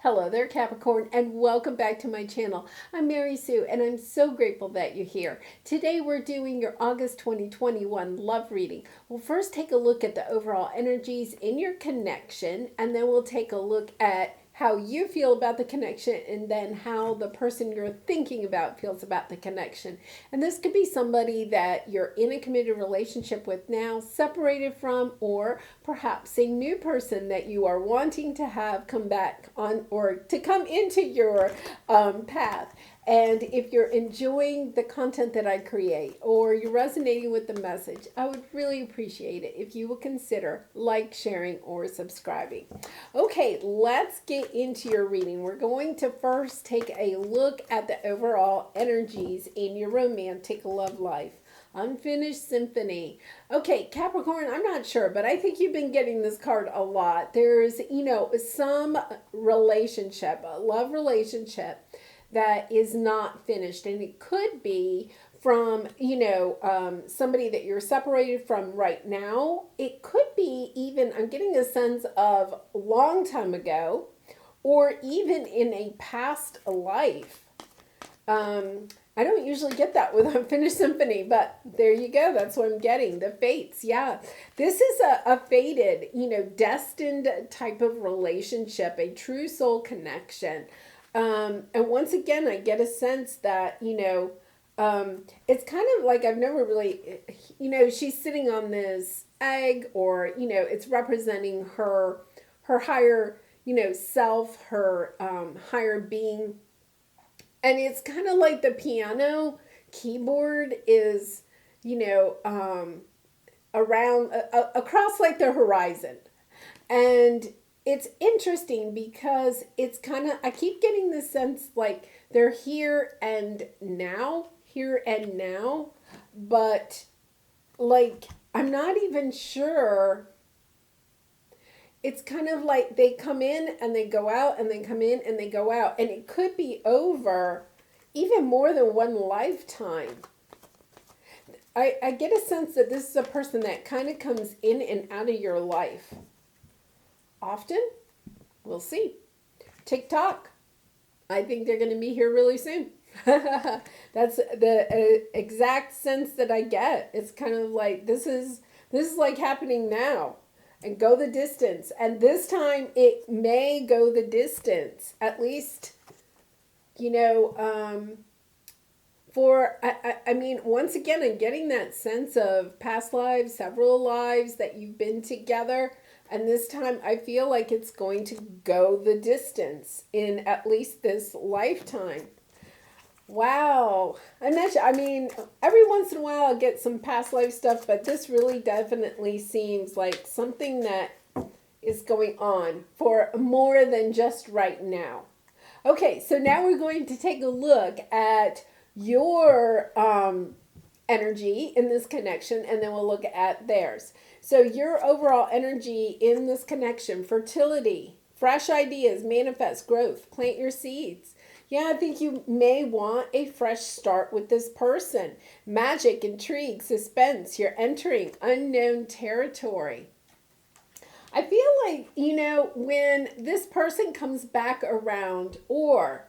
Hello there, Capricorn, and welcome back to my channel. I'm Mary Sue, and I'm so grateful that you're here. Today we're doing your August 2021 love reading. We'll first take a look at the overall energies in your connection, and then we'll take a look at how you feel about the connection and then how the person you're thinking about feels about the connection. And this could be somebody that you're in a committed relationship with now, separated from, or perhaps a new person that you are wanting to have come back on or to come into your path. And if you're enjoying the content that I create or you're resonating with the message, I would really appreciate it if you will consider sharing, or subscribing. Okay, let's get into your reading. We're going to first take a look at the overall energies in your romantic love life. Unfinished symphony. Okay, Capricorn, I'm not sure, but I think you've been getting this card a lot. There's, some relationship, a love relationship that is not finished, and it could be from somebody that you're separated from right now. It could be even, I'm getting a sense of a long time ago, or even in a past life. I don't usually get that with Unfinished Symphony, but there you go. That's what I'm getting. The fates. Yeah. This is a fated, destined type of relationship, a true soul connection. And once again, I get a sense that, it's kind of like I've never really, she's sitting on this egg, or, it's representing her higher, self, her higher being. And it's kind of like the piano keyboard is, around, across like the horizon. And it's interesting because it's kind of, I keep getting the sense like they're here and now, but like, I'm not even sure. It's kind of like they come in and they go out and they come in and they go out. And it could be over even more than one lifetime. I get a sense that this is a person that kind of comes in and out of your life. Often? We'll see. TikTok. I think they're going to be here really soon. That's the exact sense that I get. It's kind of like this is like happening now. And go the distance. And this time it may go the distance. At least, once again, I'm getting that sense of past lives, several lives that you've been together. And this time I feel like it's going to go the distance in at least this lifetime. Wow. I'm not sure. Every once in a while I'll get some past life stuff, but this really definitely seems like something that is going on for more than just right now. Okay, so now we're going to take a look at your energy in this connection, and then we'll look at theirs. So your overall energy in this connection: fertility, fresh ideas, manifest, growth, plant your seeds. Yeah, I think you may want a fresh start with this person. Magic, intrigue, suspense. You're entering unknown territory. I feel like, when this person comes back around, or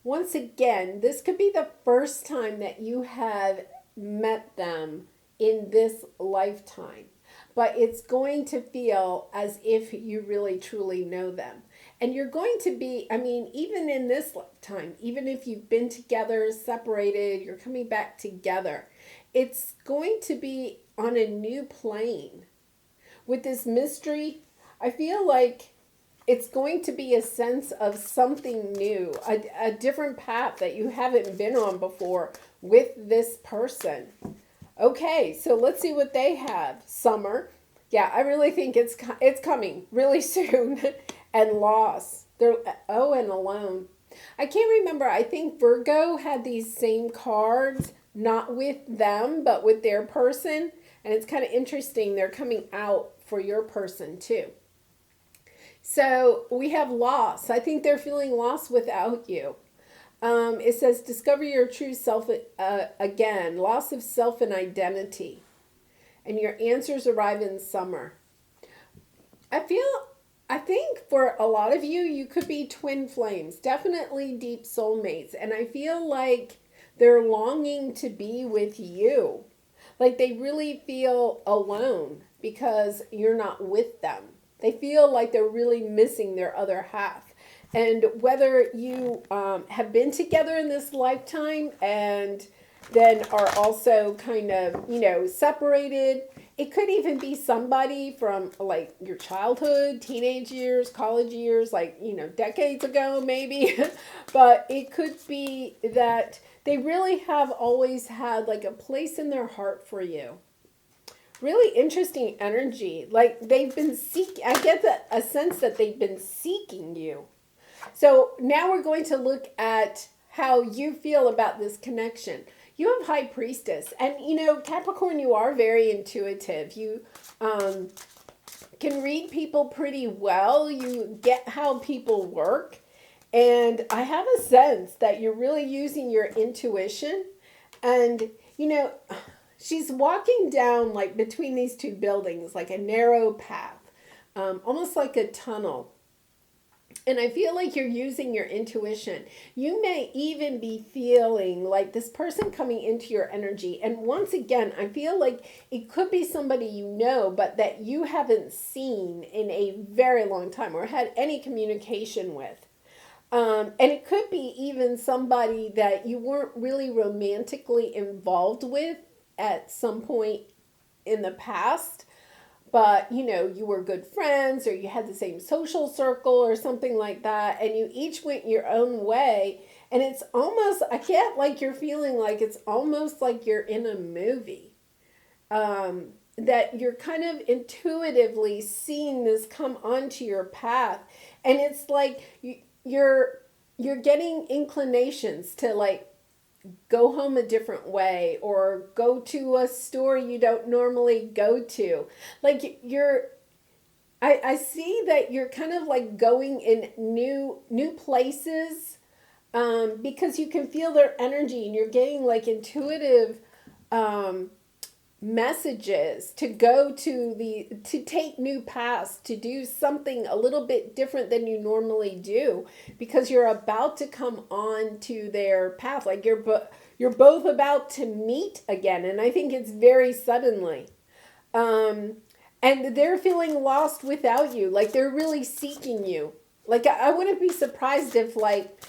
once again, this could be the first time that you have met them in this lifetime. But it's going to feel as if you really truly know them. And you're going to be, even in this lifetime, even if you've been together, separated, you're coming back together, it's going to be on a new plane. With this mystery, I feel like it's going to be a sense of something new, a different path that you haven't been on before with this person. Okay, so let's see what they have. Summer. Yeah, I really think it's coming really soon. And loss. And alone. I can't remember. I think Virgo had these same cards, not with them, but with their person. And it's kind of interesting. They're coming out for your person too. So we have loss. I think they're feeling lost without you. It says, discover your true self again. Loss of self and identity. And your answers arrive in summer. I feel I think for a lot of you, you could be twin flames, definitely deep soulmates. And I feel like they're longing to be with you. Like they really feel alone because you're not with them. They feel like they're really missing their other half. And whether you have been together in this lifetime and then are also kind of, separated. It could even be somebody from like your childhood, teenage years, college years, like, decades ago, maybe. But it could be that they really have always had like a place in their heart for you. Really interesting energy. Like they've been seeking, I get a sense that they've been seeking you. So now we're going to look at how you feel about this connection. You have High Priestess, and Capricorn, you are very intuitive. You can read people pretty well. You get how people work, and I have a sense that you're really using your intuition. And she's walking down like between these two buildings, like a narrow path, almost like a tunnel. And I feel like you're using your intuition. You may even be feeling like this person coming into your energy. And once again, I feel like it could be somebody you know, but that you haven't seen in a very long time or had any communication with. And it could be even somebody that you weren't really romantically involved with at some point in the past. But, you were good friends or you had the same social circle or something like that. And you each went your own way. And it's almost, I get like you're feeling like it's almost like you're in a movie. That you're kind of intuitively seeing this come onto your path. And it's like you're getting inclinations to like go home a different way or go to a store you don't normally go to. Like I see that you're kind of like going in new places because you can feel their energy and you're getting like intuitive messages to go to take new paths, to do something a little bit different than you normally do, because you're about to come on to their path. Like you're both about to meet again, and I think it's very suddenly. And they're feeling lost without you. Like they're really seeking you. Like I wouldn't be surprised if like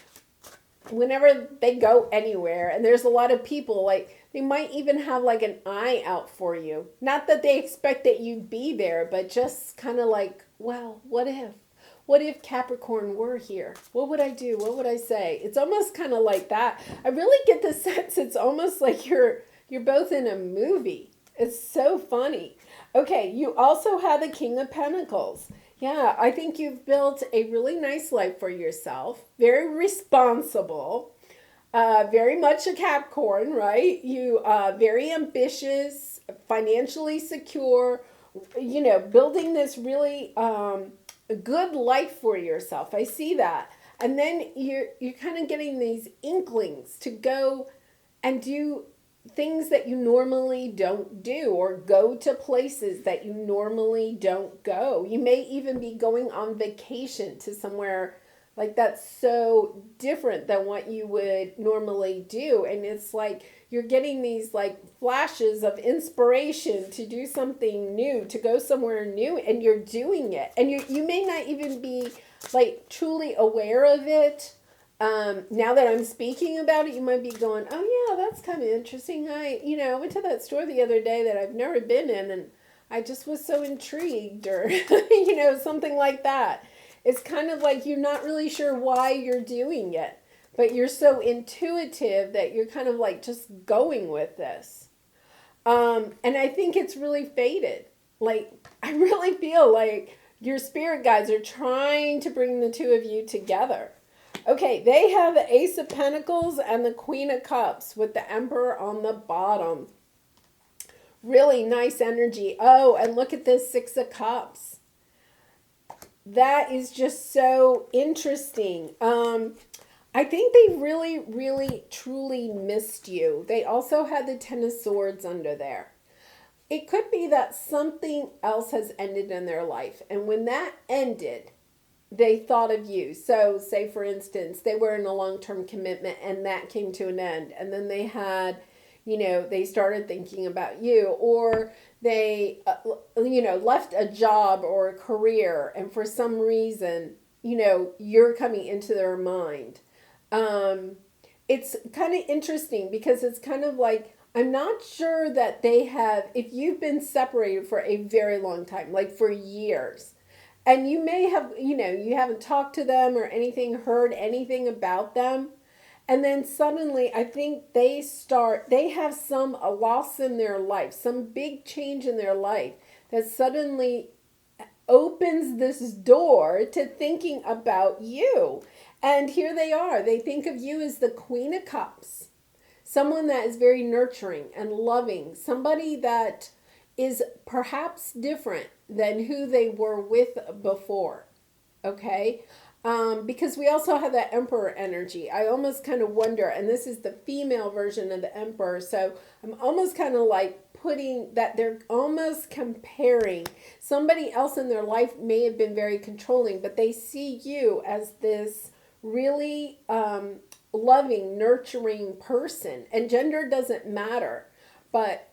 whenever they go anywhere and there's a lot of people, like they might even have like an eye out for you. Not that they expect that you'd be there, but just kind of like, well, what if? What if Capricorn were here? What would I do? What would I say? It's almost kind of like that. I really get the sense it's almost like you're both in a movie. It's so funny. Okay, you also have the King of Pentacles. Yeah, I think you've built a really nice life for yourself. Very responsible. Very much a Capricorn, right? You very ambitious, financially secure, building this really good life for yourself. I see that. And then you're kind of getting these inklings to go and do things that you normally don't do, or go to places that you normally don't go. You may even be going on vacation to somewhere like that's so different than what you would normally do. And it's like you're getting these like flashes of inspiration to do something new, to go somewhere new, and you're doing it. And you may not even be like truly aware of it. Now that I'm speaking about it, you might be going, oh yeah, that's kind of interesting. I went to that store the other day that I've never been in, and I just was so intrigued, or, something like that. It's kind of like you're not really sure why you're doing it, but you're so intuitive that you're kind of like just going with this. And I think it's really fated. Like, I really feel like your spirit guides are trying to bring the two of you together. Okay, they have the Ace of Pentacles and the Queen of Cups with the Emperor on the bottom. Really nice energy. Oh, and look at this Six of Cups. That is just so interesting. I think they really, really, truly missed you. They also had the Ten of Swords under there. it could be that something else has ended in their life. And when that ended, they thought of you. So, say for instance, they were in a long term commitment and that came to an end. And then they had, they started thinking about you, or they, left a job or a career. And for some reason, you're coming into their mind. Um, it's kind of interesting because it's kind of like, I'm not sure that they have, if you've been separated for a very long time, like for years, and you may have, you haven't talked to them or anything, heard anything about them. And then suddenly, I think they have a loss in their life, some big change in their life that suddenly opens this door to thinking about you. And here they are. They think of you as the Queen of Cups, someone that is very nurturing and loving, somebody that is perhaps different than who they were with before. Okay? Because we also have that emperor energy. I almost kind of wonder, and this is the female version of the emperor, so I'm almost kind of like putting that they're almost comparing somebody else in their life may have been very controlling, but they see you as this really loving, nurturing person. And gender doesn't matter, but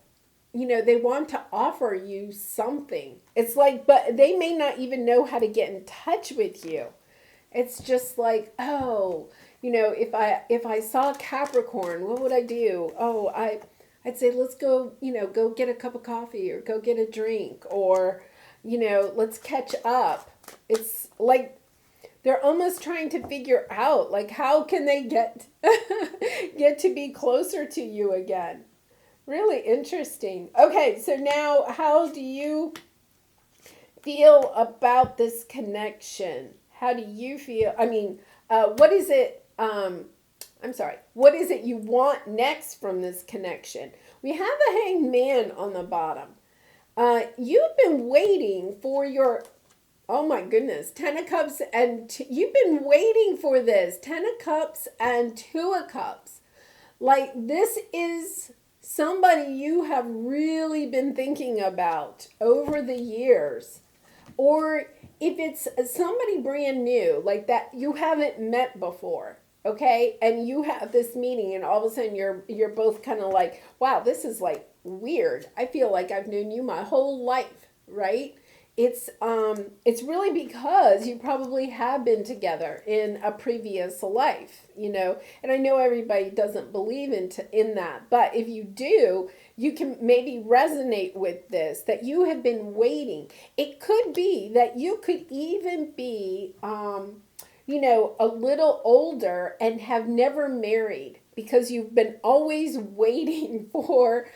they want to offer you something. It's like, but they may not even know how to get in touch with you. It's just like, oh, if I saw Capricorn, what would I do? Oh, I'd say, let's go, go get a cup of coffee or go get a drink, or, let's catch up. It's like they're almost trying to figure out, like, how can they get get to be closer to you again. Really interesting. Okay, so now how do you feel about this connection? How do you feel? I mean, what is it? I'm sorry. What is it you want next from this connection? We have the Hanged Man on the bottom. You've been waiting for your, oh my goodness, Ten of Cups, and you've been waiting for this. Ten of Cups and Two of Cups. Like, this is somebody you have really been thinking about over the years. Or if it's somebody brand new, like that you haven't met before, okay? And you have this meeting and all of a sudden you're both kind of like, wow, this is like weird. I feel like I've known you my whole life, right? It's really because you probably have been together in a previous life, and I know everybody doesn't believe in that, but if you do, you can maybe resonate with this, that you have been waiting. It could be that you could even be, a little older and have never married because you've been always waiting for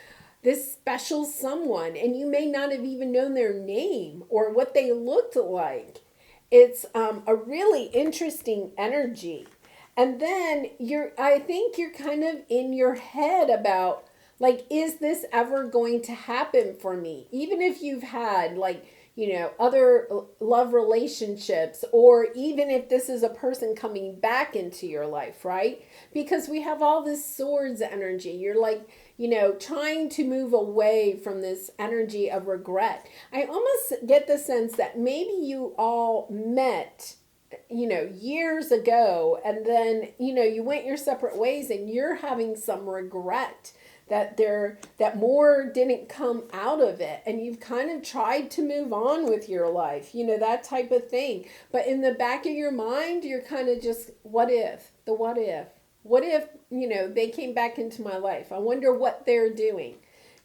this special someone, and you may not have even known their name or what they looked like. It's a really interesting energy. And then I think you're kind of in your head about, like, is this ever going to happen for me? Even if you've had, like, other love relationships, or even if this is a person coming back into your life, right? Because we have all this swords energy. You're like, trying to move away from this energy of regret. I almost get the sense that maybe you all met, years ago, and then, you went your separate ways and you're having some regret that more didn't come out of it, and you've kind of tried to move on with your life, that type of thing. But in the back of your mind, you're kind of just, what if? What if, they came back into my life? I wonder what they're doing.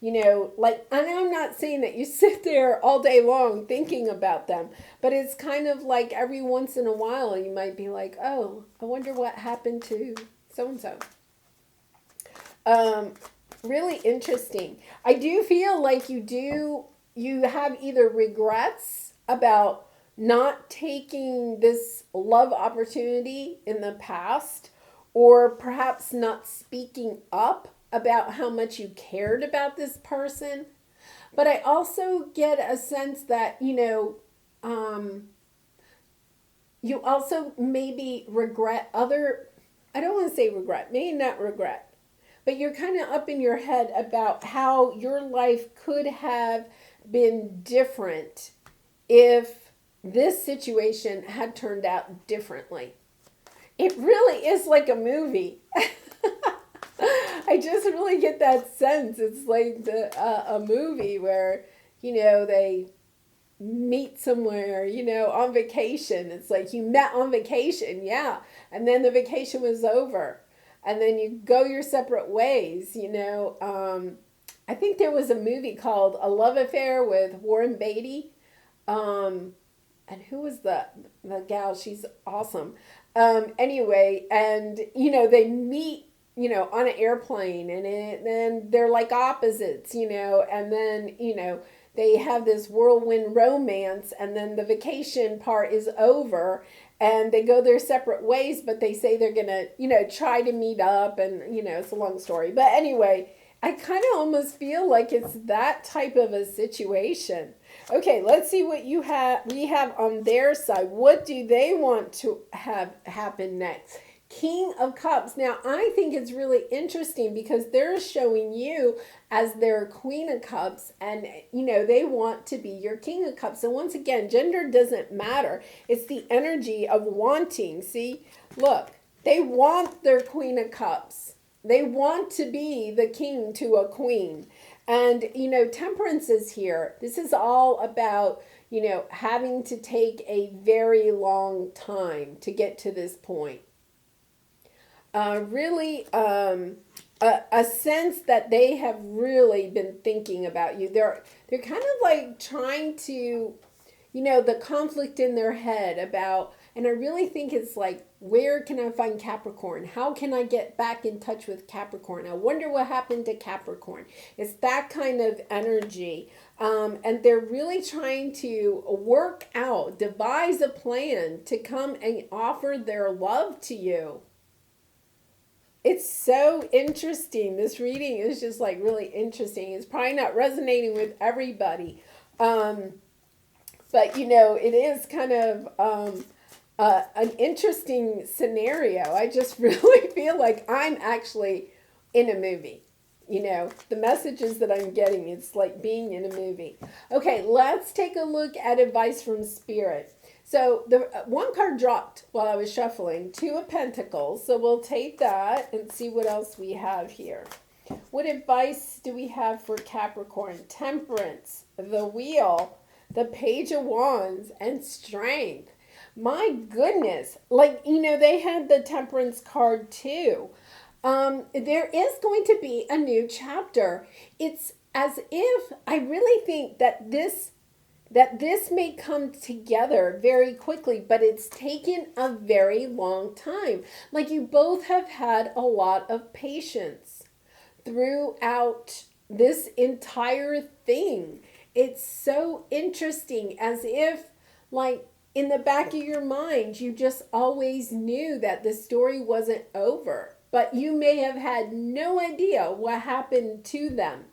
Like, and I'm not saying that you sit there all day long thinking about them, but it's kind of like every once in a while you might be like, oh, I wonder what happened to so-and-so. Really interesting. I do feel like you have either regrets about not taking this love opportunity in the past, or perhaps not speaking up about how much you cared about this person. But I also get a sense that, you also maybe regret I don't want to say regret, maybe not regret, but you're kind of up in your head about how your life could have been different if this situation had turned out differently. It really is like a movie. I just really get that sense. It's like a movie where, they meet somewhere, on vacation. It's like you met on vacation, yeah. And then the vacation was over. And then you go your separate ways, I think there was a movie called A Love Affair with Warren Beatty. And who was the gal? She's awesome. Anyway, and, they meet, on an airplane, and then they're like opposites, and then, they have this whirlwind romance, and then the vacation part is over, and they go their separate ways, but they say they're going to, try to meet up, and, it's a long story. But anyway, I kind of almost feel like it's that type of a situation. Okay, let's see what we have on their side. What do they want to have happen next? King of Cups. Now, I think it's really interesting because they're showing you as their Queen of Cups, and, they want to be your King of Cups. And once again, gender doesn't matter. It's the energy of wanting. See, look, they want their Queen of Cups. They want to be the king to a queen. And, temperance is here. This is all about, having to take a very long time to get to this point. Really, a sense that they have really been thinking about you. They're kind of like trying to, the conflict in their head about, and I really think it's like, where can I find Capricorn? How can I get back in touch with Capricorn? I wonder what happened to Capricorn. It's that kind of energy. And they're really trying to work out, devise a plan to come and offer their love to you. It's so interesting. This reading is just like really interesting. It's probably not resonating with everybody. But, it is kind of an interesting scenario. I just really feel like I'm actually in a movie. The messages that I'm getting, it's like being in a movie. Okay, let's take a look at advice from Spirit. So the one card dropped while I was shuffling, Two of Pentacles. So we'll take that and see what else we have here. What advice do we have for Capricorn? Temperance, the Wheel, the Page of Wands, and Strength. My goodness. They had the Temperance card too. There is going to be a new chapter. It's as if I really think that this may come together very quickly, but it's taken a very long time. Like you both have had a lot of patience throughout this entire thing. It's so interesting, as if like in the back of your mind, you just always knew that the story wasn't over, but you may have had no idea what happened to them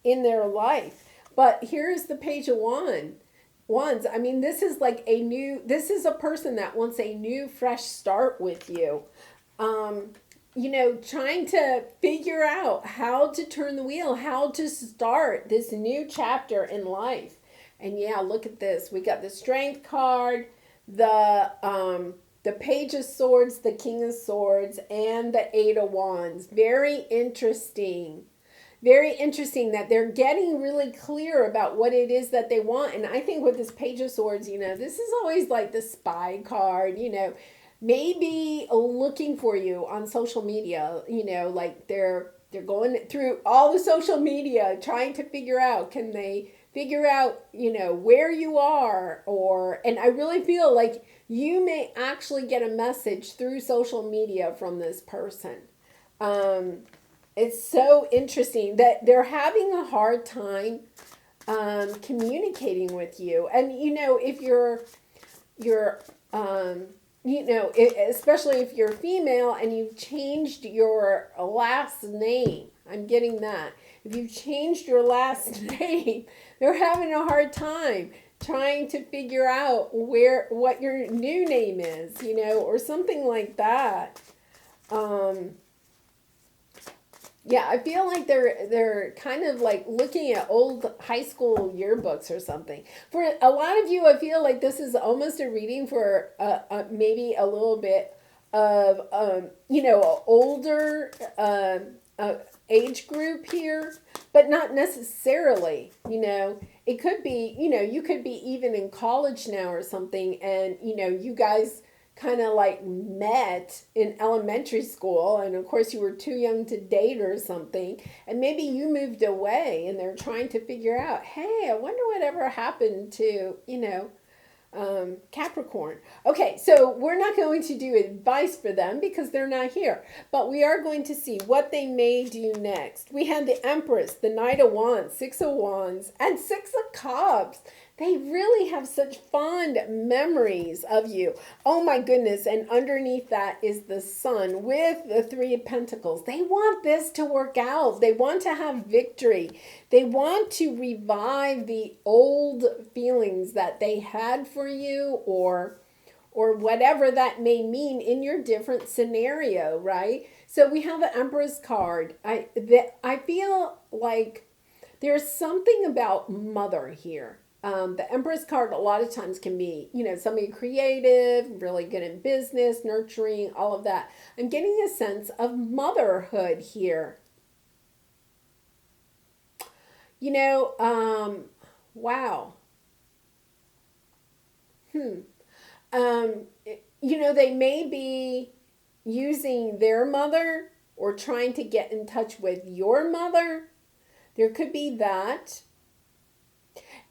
in their life. But here's the Page of Wands. I mean, this is like this is a person that wants a new, fresh start with you. Trying to figure out how to turn the wheel, how to start this new chapter in life. And yeah, look at this. We got the Strength card, the Page of Swords, the King of Swords, and the Eight of Wands. Very interesting. Very interesting that they're getting really clear about what it is that they want. And I think with this Page of Swords, this is always like the spy card, maybe looking for you on social media, like they're going through all the social media, trying to figure out, can they figure out, where you are, and I really feel like you may actually get a message through social media from this person. It's so interesting that they're having a hard time communicating with you. And, if especially if you're female and you've changed your last name, I'm getting that. If you've changed your last name, they're having a hard time trying to figure out what your new name is, or something like that. Yeah, I feel like they're kind of like looking at old high school yearbooks or something. For a lot of you, I feel like this is almost a reading for maybe a little bit of older age group here, but not necessarily. It could be, you could be even in college now or something, and you guys kind of like met in elementary school, and of course you were too young to date or something, and maybe you moved away and they're trying to figure out, hey, I wonder whatever happened to Capricorn. Okay, so we're not going to do advice for them because they're not here, but we are going to see what they may do next. We had the Empress, the Knight of Wands, Six of Wands, and Six of Cups. They really have such fond memories of you. Oh my goodness. And underneath that is the Sun with the Three of Pentacles. They want this to work out. They want to have victory. They want to revive the old feelings that they had for you, or whatever that may mean in your different scenario, right? So we have the Empress card. I feel like there's something about mother here. The Empress card a lot of times can be, somebody creative, really good in business, nurturing, all of that. I'm getting a sense of motherhood here. Wow. They may be using their mother or trying to get in touch with your mother. There could be that.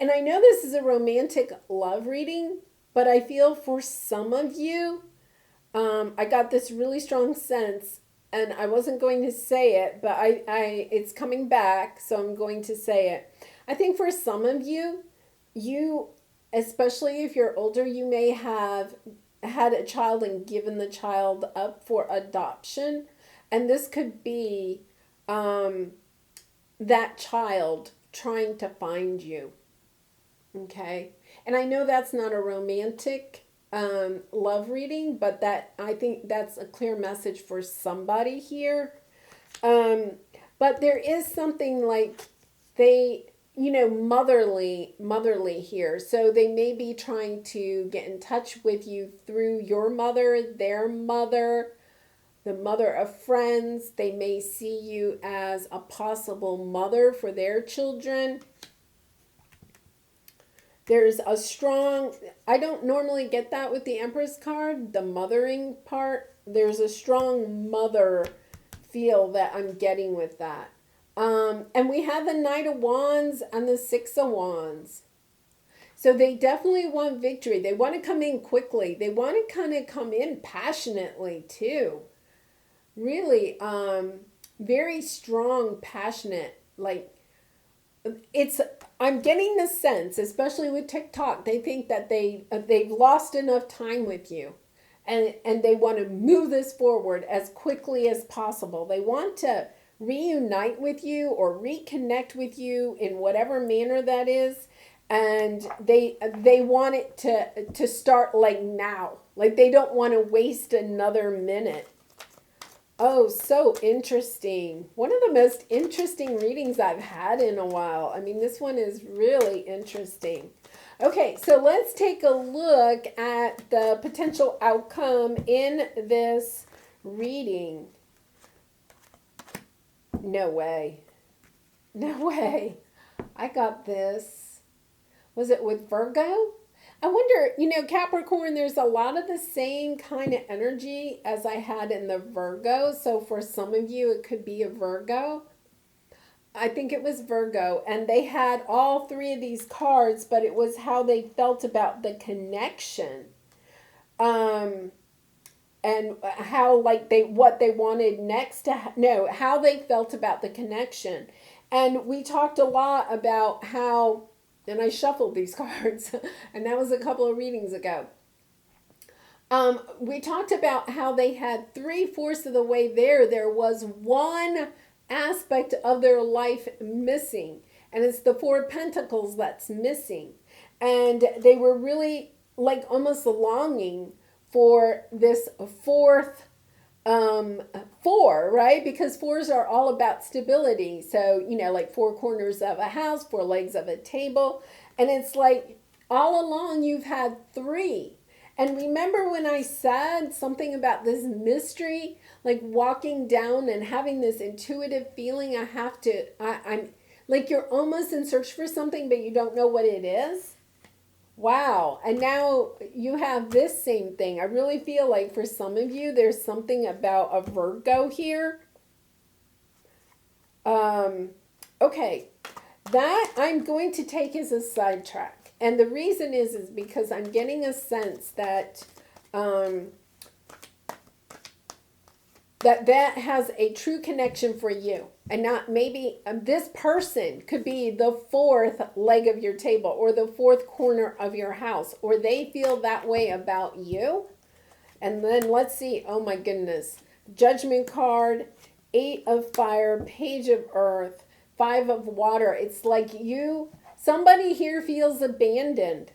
And I know this is a romantic love reading, but I feel for some of you, I got this really strong sense, and I wasn't going to say it, but it's coming back, so I'm going to say it. I think for some of you, especially if you're older, you may have had a child and given the child up for adoption, and this could be that child trying to find you. Okay. And I know that's not a romantic love reading, but I think that's a clear message for somebody here. But there is something like motherly here. So they may be trying to get in touch with you through your mother, their mother, the mother of friends. They may see you as a possible mother for their children. There's a strong, I don't normally get that with the Empress card, the mothering part. There's a strong mother feel that I'm getting with that. And we have the Knight of Wands and the Six of Wands. So they definitely want victory. They want to come in quickly. They want to kind of come in passionately too. Really, very strong, passionate, like, I'm getting the sense, especially with TikTok, they think that they've lost enough time with you, and they want to move this forward as quickly as possible. They want to reunite with you or reconnect with you in whatever manner that is, and they want it to start like now. Like they don't want to waste another minute. Oh, so interesting. One of the most interesting readings I've had in a while. I mean, this one is really interesting. Okay, so let's take a look at the potential outcome in this reading. No way. No way. I got this. Was it with Virgo? I wonder, Capricorn, there's a lot of the same kind of energy as I had in the Virgo. So for some of you, it could be a Virgo. I think it was Virgo. And they had all three of these cards, but it was how they felt about the connection. And how what they wanted next how they felt about the connection. And we talked a lot about how, and I shuffled these cards, and that was a couple of readings ago. We talked about how they had 3/4 of the way there was one aspect of their life missing, and it's the Four of Pentacles that's missing. And they were really like almost longing for this fourth um, four, right? Because fours are all about stability. So, like four corners of a house, four legs of a table. And it's like all along you've had three. And remember when I said something about this mystery, like walking down and having this intuitive feeling I'm like you're almost in search for something, but you don't know what it is? Wow. And now you have this same thing. I really feel like for some of you, there's something about a Virgo here. Okay. That I'm going to take as a sidetrack. And the reason is because I'm getting a sense that that has a true connection for you, and not maybe this person could be the fourth leg of your table or the fourth corner of your house, or they feel that way about you. And then let's see, oh my goodness, judgment card, 8 of fire, page of earth, 5 of water. It's like somebody here feels abandoned,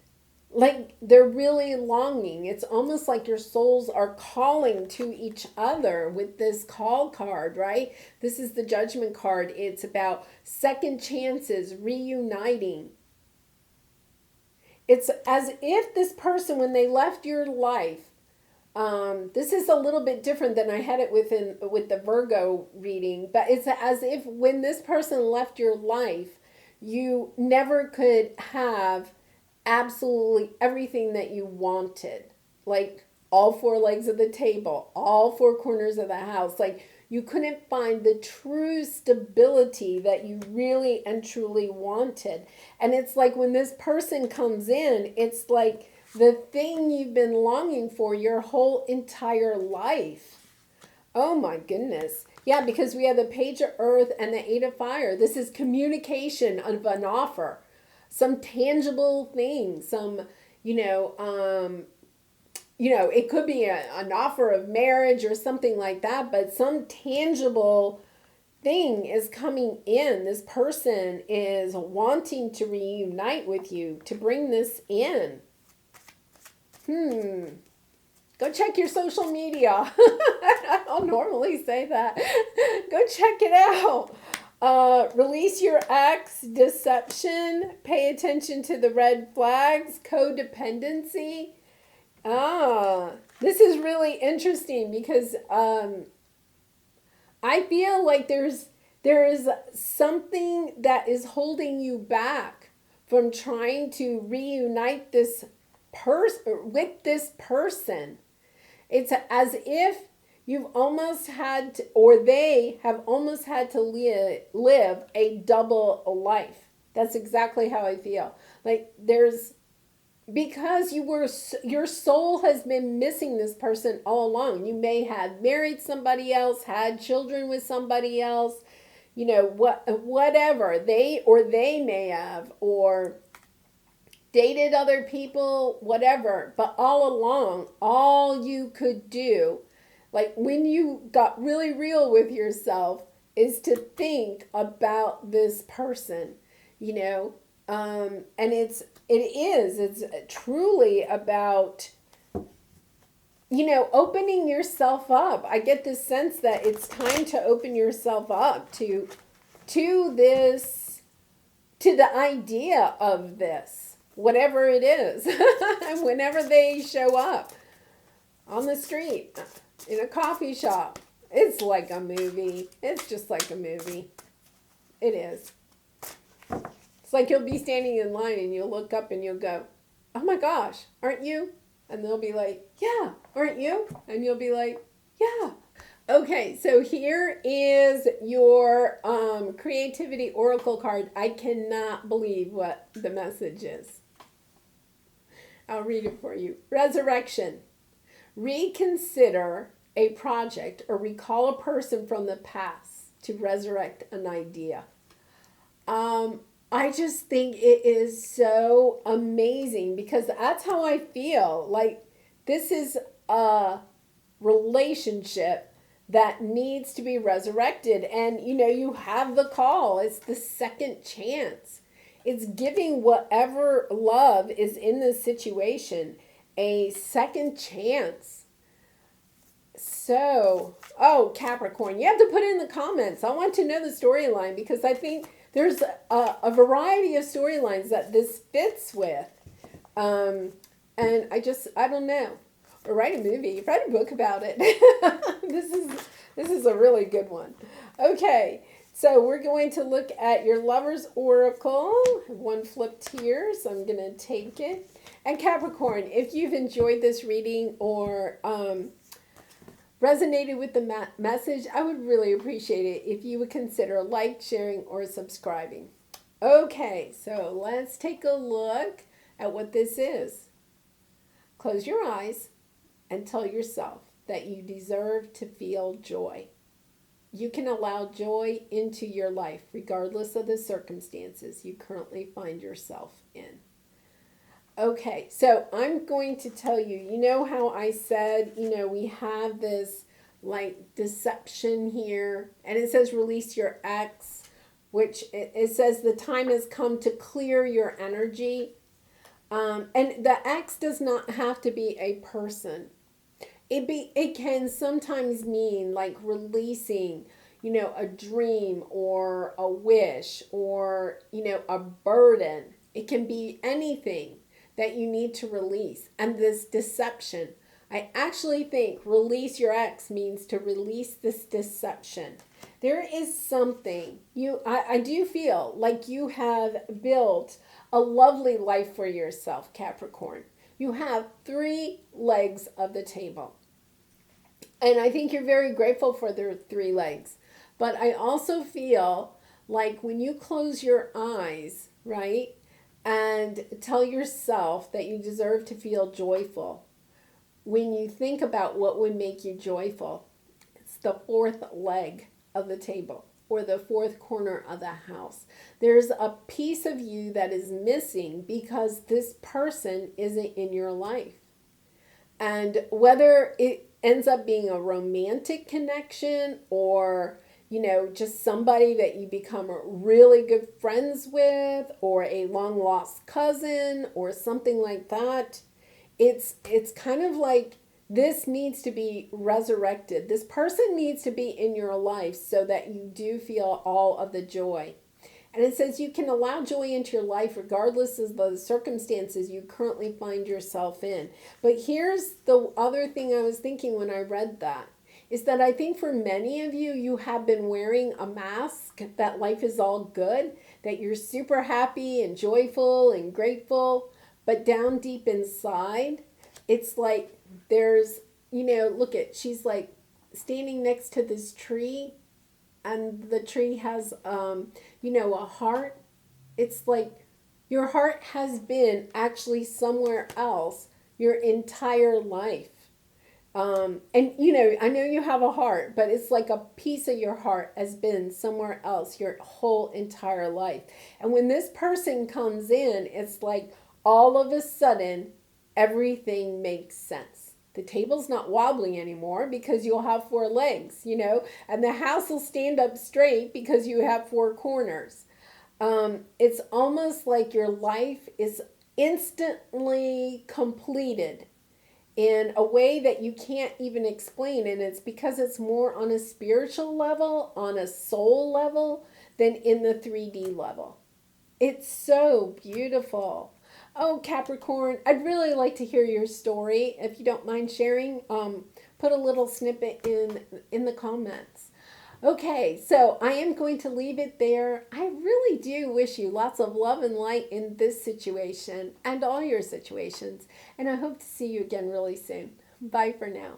like they're really longing. It's almost like your souls are calling to each other with this call card, right? This is the judgment card. It's about second chances, reuniting. It's as if this person, when they left your life, this is a little bit different than I had it with the Virgo reading, but it's as if when this person left your life, you never could have absolutely everything that you wanted. Like all four legs of the table, all four corners of the house. Like you couldn't find the true stability that you really and truly wanted. And it's like when this person comes in, it's like the thing you've been longing for your whole entire life. Oh my goodness. Yeah, because we have the page of earth and the 8 of fire. This is communication of an offer. Some tangible thing, it could be an offer of marriage or something like that, but some tangible thing is coming in. This person is wanting to reunite with you, to bring this in. Go check your social media. I don't normally say that. Go check it out. Release your ex, deception, pay attention to the red flags, codependency. This is really interesting because I feel like there is something that is holding you back from trying to reunite with this person. It's as if you've almost had to, or they have almost had to live a double life. That's exactly how I feel. Like because your soul has been missing this person all along. You may have married somebody else, had children with somebody else, whatever. They may have, or dated other people, whatever. But all along, all you could do, like when you got really real with yourself, is to think about this person, and it's truly about, opening yourself up. I get this sense that it's time to open yourself up to this, to the idea of this, whatever it is, whenever they show up on the street, in a coffee shop. It's like a movie. It's just like a movie. It is. It's like you'll be standing in line and you'll look up and you'll go, oh my gosh, aren't you? And they'll be like, yeah, aren't you? And you'll be like, yeah. Okay, so here is your creativity oracle card. I cannot believe what the message is. I'll read it for you. Resurrection. Reconsider a project or recall a person from the past to resurrect an idea. I just think it is so amazing because that's how I feel. Like this is a relationship that needs to be resurrected. And, you have the call. It's the second chance. It's giving whatever love is in this situation a second chance. So, oh, Capricorn, you have to put in the comments. I want to know the storyline because I think there's a variety of storylines that this fits with. Um, and I don't know. Or write a movie, write a book about it. This is a really good one. Okay, so we're going to look at your lover's oracle. One flipped here, so I'm going to take it. And Capricorn, if you've enjoyed this reading or resonated with the message, I would really appreciate it if you would consider like, sharing, or subscribing. Okay, so let's take a look at what this is. Close your eyes and tell yourself that you deserve to feel joy. You can allow joy into your life regardless of the circumstances you currently find yourself in. Okay, so I'm going to tell you, you know how I said, we have this like deception here, and it says release your ex, which it says the time has come to clear your energy. And the ex does not have to be a person. It can sometimes mean like releasing, a dream or a wish or, a burden. It can be anything that you need to release. And this deception, I actually think release your ex means to release this deception. There is something I do feel like you have built a lovely life for yourself, Capricorn. You have 3 legs of the table. And I think you're very grateful for the 3 legs. But I also feel like when you close your eyes, right, and tell yourself that you deserve to feel joyful, when you think about what would make you joyful, it's the 4th leg of the table or the 4th corner of the house. There's a piece of you that is missing because this person isn't in your life. And whether it ends up being a romantic connection or, just somebody that you become really good friends with or a long lost cousin or something like that, it's kind of like this needs to be resurrected. This person needs to be in your life so that you do feel all of the joy. And it says you can allow joy into your life regardless of the circumstances you currently find yourself in. But here's the other thing I was thinking when I read that, is that I think for many of you, you have been wearing a mask that life is all good, that you're super happy and joyful and grateful, but down deep inside, it's like there's, she's like standing next to this tree and the tree has, a heart. It's like your heart has been actually somewhere else your entire life. And, I know you have a heart, but it's like a piece of your heart has been somewhere else your whole entire life. And when this person comes in, it's like all of a sudden, everything makes sense. The table's not wobbly anymore because you'll have 4 legs, and the house will stand up straight because you have 4 corners. It's almost like your life is instantly completed in a way that you can't even explain. And it's because it's more on a spiritual level, on a soul level, than in the 3D level. It's so beautiful. Oh, Capricorn, I'd really like to hear your story. If you don't mind sharing, put a little snippet in the comments. Okay, so I am going to leave it there. I really do wish you lots of love and light in this situation and all your situations. And I hope to see you again really soon. Bye for now.